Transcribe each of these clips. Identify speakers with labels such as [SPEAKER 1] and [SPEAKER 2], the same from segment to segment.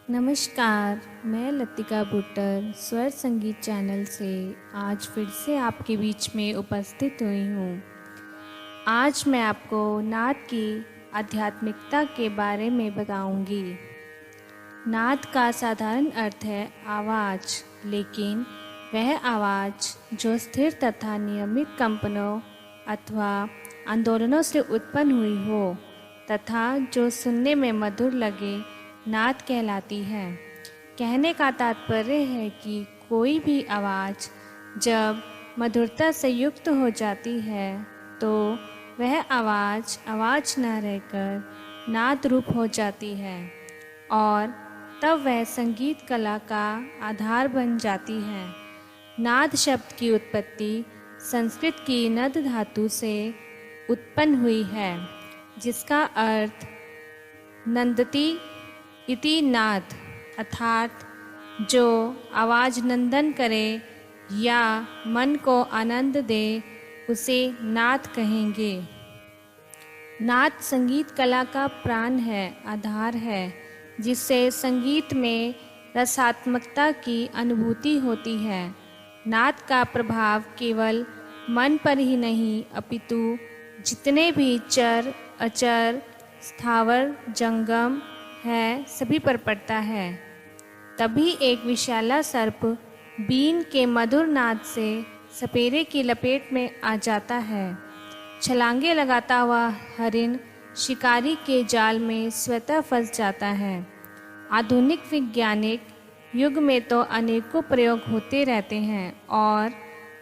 [SPEAKER 1] नमस्कार, मैं लतिका बुट्टर स्वर संगीत चैनल से आज फिर से आपके बीच में उपस्थित हुई हूँ। आज मैं आपको नाद की आध्यात्मिकता के बारे में बताऊंगी। नाद का साधारण अर्थ है आवाज़, लेकिन वह आवाज़ जो स्थिर तथा नियमित कंपनों अथवा आंदोलनों से उत्पन्न हुई हो तथा जो सुनने में मधुर लगे, नाद कहलाती है। कहने का तात्पर्य है कि कोई भी आवाज़ जब मधुरता से युक्त हो जाती है तो वह आवाज़ न रहकर नाद रूप हो जाती है और तब वह संगीत कला का आधार बन जाती है। नाद शब्द की उत्पत्ति संस्कृत की नद धातु से उत्पन्न हुई है, जिसका अर्थ नंदती इति नाद अर्थात जो आवाज़ नंदन करे या मन को आनंद दे उसे नाद कहेंगे। नाद संगीत कला का प्राण है, आधार है, जिससे संगीत में रसात्मकता की अनुभूति होती है। नाद का प्रभाव केवल मन पर ही नहीं अपितु जितने भी चर अचर स्थावर जंगम है सभी पर पड़ता है। तभी एक विशाला सर्प बीन के मधुर नाद से सपेरे की लपेट में आ जाता है। छलांगे लगाता हुआ हरिण शिकारी के जाल में स्वतः फंस जाता है। आधुनिक वैज्ञानिक युग में तो अनेकों प्रयोग होते रहते हैं और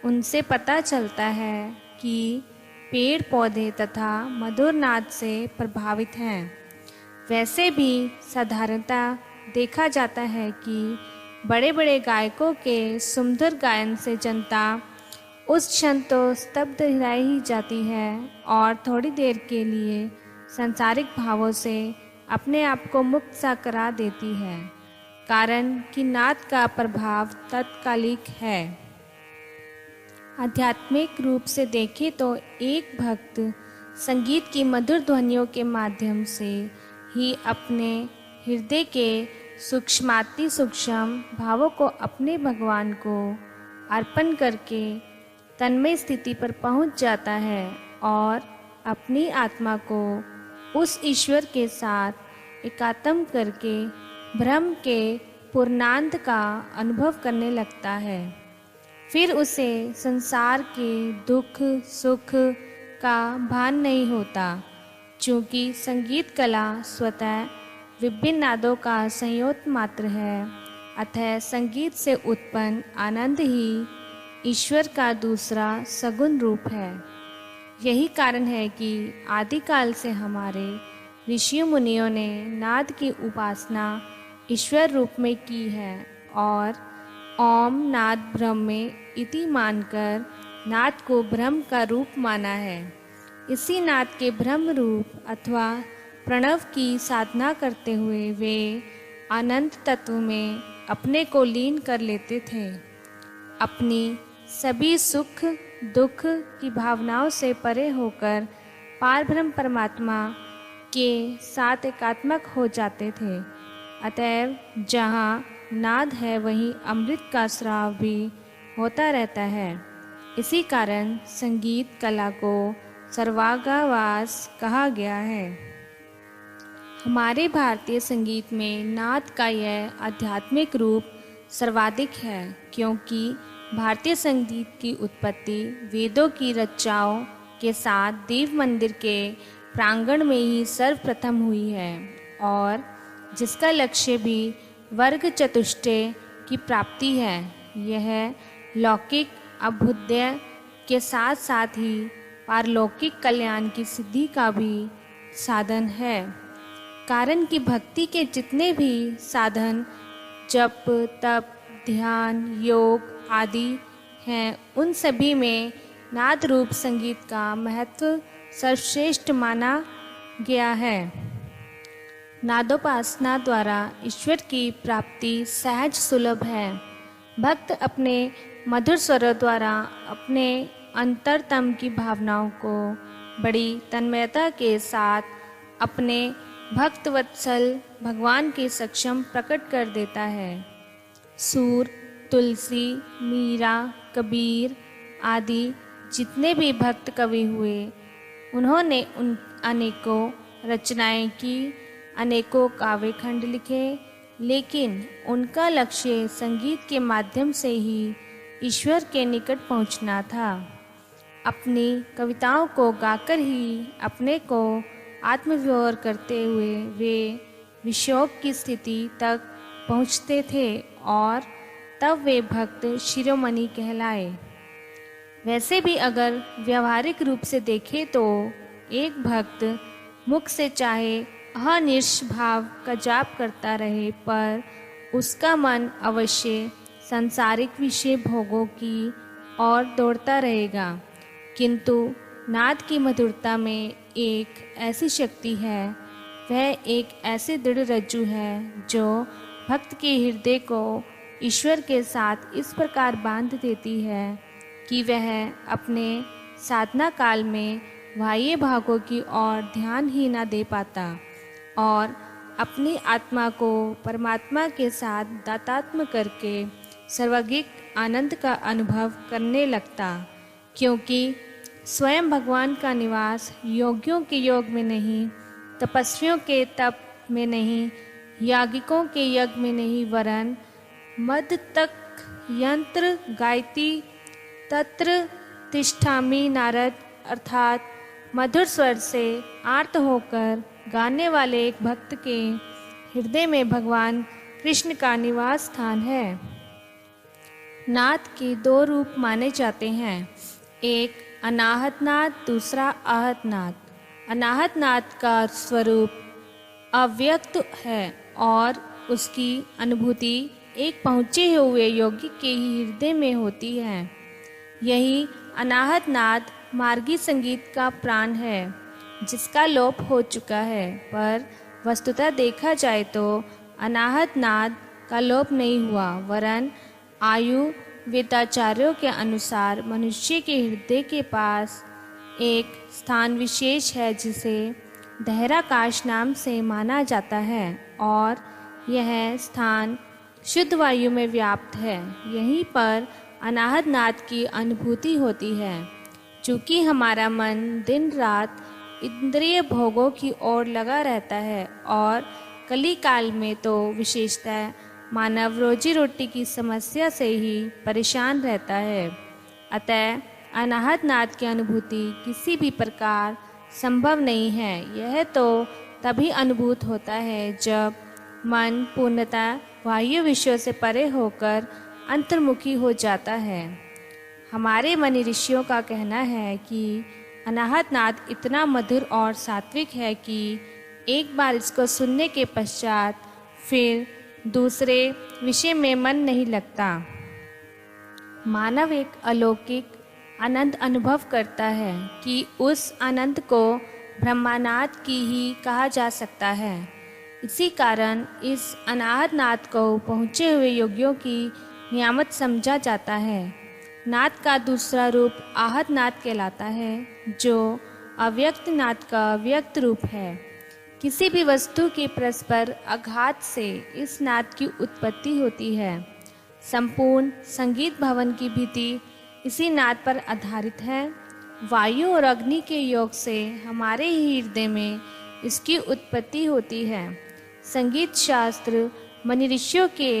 [SPEAKER 1] उनसे पता चलता है कि पेड़ पौधे तथा मधुर नाद से प्रभावित हैं। वैसे भी साधारणतः देखा जाता है कि बड़े बड़े गायकों के सुमधुर गायन से जनता उस क्षण तो स्तब्ध रह ही जाती है और थोड़ी देर के लिए सांसारिक भावों से अपने आप को मुक्त सा करा देती है, कारण कि नाद का प्रभाव तत्कालिक है। आध्यात्मिक रूप से देखें तो एक भक्त संगीत की मधुर ध्वनियों के माध्यम से ही अपने हृदय के सूक्ष्माति सूक्ष्म भावों को अपने भगवान को अर्पण करके तन्मय स्थिति पर पहुंच जाता है और अपनी आत्मा को उस ईश्वर के साथ एकात्म करके ब्रह्म के पूर्णांत का अनुभव करने लगता है। फिर उसे संसार के दुख सुख का भान नहीं होता, चूँकि संगीत कला स्वतः विभिन्न नादों का संयोजन मात्र है। अतः संगीत से उत्पन्न आनंद ही ईश्वर का दूसरा सगुण रूप है। यही कारण है कि आदिकाल से हमारे ऋषि मुनियों ने नाद की उपासना ईश्वर रूप में की है और ओम नाद ब्रह्मे इति मानकर नाद को ब्रह्म का रूप माना है। इसी नाद के ब्रह्म रूप अथवा प्रणव की साधना करते हुए वे अनंत तत्व में अपने को लीन कर लेते थे। अपनी सभी सुख दुख की भावनाओं से परे होकर पारब्रह्म परमात्मा के साथ एकात्मक हो जाते थे। अतएव जहाँ नाद है वहीं अमृत का स्राव भी होता रहता है। इसी कारण संगीत कला को सर्वांगावास कहा गया है। हमारे भारतीय संगीत में नाद का यह आध्यात्मिक रूप सर्वाधिक है, क्योंकि भारतीय संगीत की उत्पत्ति वेदों की रचनाओं के साथ देव मंदिर के प्रांगण में ही सर्वप्रथम हुई है और जिसका लक्ष्य भी वर्ग चतुष्टय की प्राप्ति है। यह लौकिक अभ्युदय के साथ साथ ही पारलौकिक कल्याण की सिद्धि का भी साधन है, कारण कि भक्ति के जितने भी साधन जप तप ध्यान योग आदि हैं, उन सभी में नाद रूप संगीत का महत्व सर्वश्रेष्ठ माना गया है। नादोपासना द्वारा ईश्वर की प्राप्ति सहज सुलभ है। भक्त अपने मधुर स्वरों द्वारा अपने अंतरतम की भावनाओं को बड़ी तन्मयता के साथ अपने भक्त वत्सल भगवान के सक्षम प्रकट कर देता है। सूर, तुलसी, मीरा, कबीर आदि जितने भी भक्त कवि हुए, उन्होंने उन अनेकों रचनाएं की, अनेकों काव्य खंड लिखे, लेकिन उनका लक्ष्य संगीत के माध्यम से ही ईश्वर के निकट पहुंचना था। अपनी कविताओं को गाकर ही अपने को आत्मविभोर करते हुए वे विशोक की स्थिति तक पहुँचते थे और तब वे भक्त शिरोमणि कहलाए। वैसे भी अगर व्यवहारिक रूप से देखें तो एक भक्त मुख से चाहे अनिर्ष भाव का जाप करता रहे, पर उसका मन अवश्य सांसारिक विषय भोगों की ओर दौड़ता रहेगा। किंतु नाद की मधुरता में एक ऐसी शक्ति है, वह एक ऐसे दृढ़ रज्जु है जो भक्त के हृदय को ईश्वर के साथ इस प्रकार बांध देती है कि वह अपने साधना काल में बाह्य भागों की ओर ध्यान ही न दे पाता और अपनी आत्मा को परमात्मा के साथ दातात्म करके सर्वांगिक आनंद का अनुभव करने लगता, क्योंकि स्वयं भगवान का निवास योगियों के योग में नहीं, तपस्वियों के तप में नहीं, यागिकों के यज्ञ में नहीं, वरन मध्य तक यंत्र गायती तत्र तिष्ठामि नारद अर्थात मधुर स्वर से आर्त होकर गाने वाले एक भक्त के हृदय में भगवान कृष्ण का निवास स्थान है। नाद के दो रूप माने जाते हैं, एक अनाहत नाद, दूसरा आहत नाद। अनाहत नाद का स्वरूप अव्यक्त है और उसकी अनुभूति एक पहुँचे हुए योगी के ही हृदय में होती है। यही अनाहत नाद मार्गी संगीत का प्राण है, जिसका लोप हो चुका है, पर वस्तुतः देखा जाए तो अनाहत नाद का लोप नहीं हुआ, वरन आयु वेदाचार्यों के अनुसार मनुष्य के हृदय के पास एक स्थान विशेष है जिसे दहराकाश नाम से माना जाता है और यह स्थान शुद्ध वायु में व्याप्त है। यहीं पर अनाहत नाद की अनुभूति होती है। चूँकि हमारा मन दिन रात इंद्रिय भोगों की ओर लगा रहता है और कली काल में तो विशेषतः मानव रोजी रोटी की समस्या से ही परेशान रहता है, अतः अनाहत नाद की अनुभूति किसी भी प्रकार संभव नहीं है। यह तो तभी अनुभूत होता है जब मन पूर्णतः बाह्य विषयों से परे होकर अंतर्मुखी हो जाता है। हमारे मनी ऋषियों का कहना है कि अनाहत नाद इतना मधुर और सात्विक है कि एक बार इसको सुनने के पश्चात फिर दूसरे विषय में मन नहीं लगता। मानव एक अलौकिक आनंद अनुभव करता है कि उस आनंद को ब्रह्मानाद की ही कहा जा सकता है। इसी कारण इस अनाहत नाद को पहुँचे हुए योगियों की नियामत समझा जाता है। नाद का दूसरा रूप आहत नाद कहलाता है, जो अव्यक्त नाद का व्यक्त रूप है। किसी भी वस्तु के परस्पर आघात से इस नाद की उत्पत्ति होती है। संपूर्ण संगीत भवन की भीति इसी नाद पर आधारित है। वायु और अग्नि के योग से हमारे ही हृदय में इसकी उत्पत्ति होती है। संगीत शास्त्र मनी ऋषियों के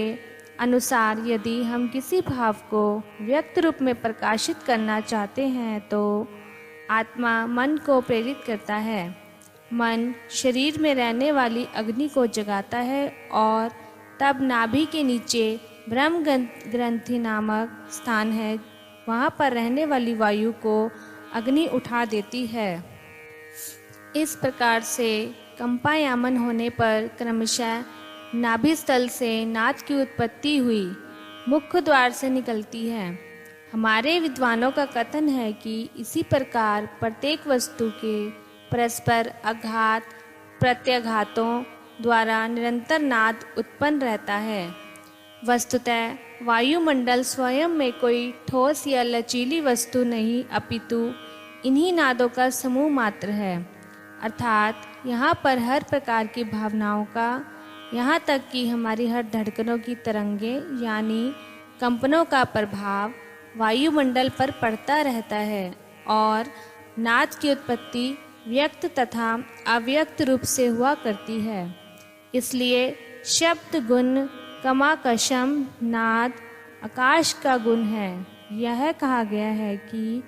[SPEAKER 1] अनुसार यदि हम किसी भाव को व्यक्त रूप में प्रकाशित करना चाहते हैं तो आत्मा मन को प्रेरित करता है। मन शरीर में रहने वाली अग्नि को जगाता है और तब नाभि के नीचे ब्रह्म ग्रंथि नामक स्थान है, वहाँ पर रहने वाली वायु को अग्नि उठा देती है। इस प्रकार से कंपायामन होने पर क्रमशः नाभि स्थल से नाद की उत्पत्ति हुई मुख्य द्वार से निकलती है। हमारे विद्वानों का कथन है कि इसी प्रकार प्रत्येक वस्तु के परस्पर आघात प्रत्याघातों द्वारा निरंतर नाद उत्पन्न रहता है। वस्तुतः वायुमंडल स्वयं में कोई ठोस या लचीली वस्तु नहीं, अपितु इन्हीं नादों का समूह मात्र है। अर्थात यहाँ पर हर प्रकार की भावनाओं का, यहाँ तक कि हमारी हर धड़कनों की तरंगें यानी कंपनों का प्रभाव वायुमंडल पर पड़ता रहता है और नाद की उत्पत्ति व्यक्त तथा अव्यक्त रूप से हुआ करती है। इसलिए शब्द गुण कमाकशम नाद आकाश का गुण है। यह कहा गया है कि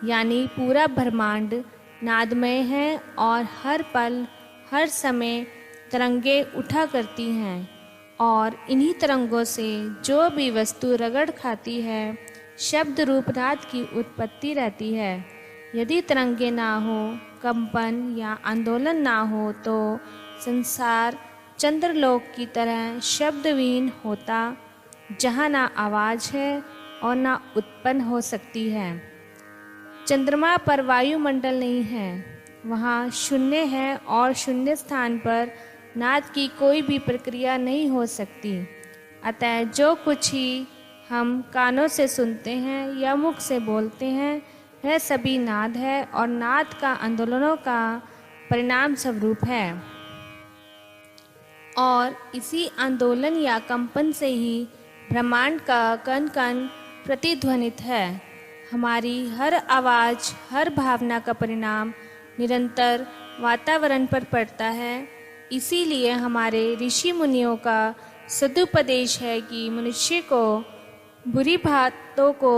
[SPEAKER 1] यानी पूरा ब्रह्मांड नादमय है और हर पल हर समय तरंगें उठा करती हैं और इन्हीं तरंगों से जो भी वस्तु रगड़ खाती है शब्द रूप नाद की उत्पत्ति रहती है। यदि तरंगे ना हो, कंपन या आंदोलन ना हो तो संसार चंद्रलोक की तरह शब्दविहीन होता, जहाँ ना आवाज़ है और ना उत्पन्न हो सकती है। चंद्रमा पर वायुमंडल नहीं है, वहाँ शून्य है और शून्य स्थान पर नाद की कोई भी प्रक्रिया नहीं हो सकती। अतः जो कुछ ही हम कानों से सुनते हैं या मुख से बोलते हैं वह सभी नाद है और नाद का आंदोलनों का परिणाम स्वरूप है और इसी आंदोलन या कंपन से ही ब्रह्मांड का कण कण प्रतिध्वनित है। हमारी हर आवाज़, हर भावना का परिणाम निरंतर वातावरण पर पड़ता है। इसीलिए हमारे ऋषि मुनियों का सदुपदेश है कि मनुष्य को बुरी बातों को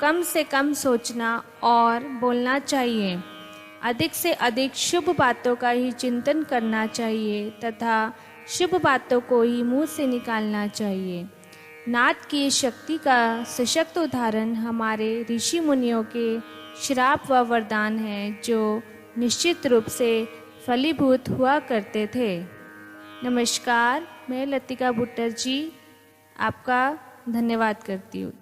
[SPEAKER 1] कम से कम सोचना और बोलना चाहिए, अधिक से अधिक शुभ बातों का ही चिंतन करना चाहिए तथा शुभ बातों को ही मुंह से निकालना चाहिए। नाद की शक्ति का सशक्त उदाहरण हमारे ऋषि मुनियों के श्राप व वरदान है जो निश्चित रूप से फलीभूत हुआ करते थे। नमस्कार, मैं लतिका भुट्टर जी आपका धन्यवाद करती हूँ।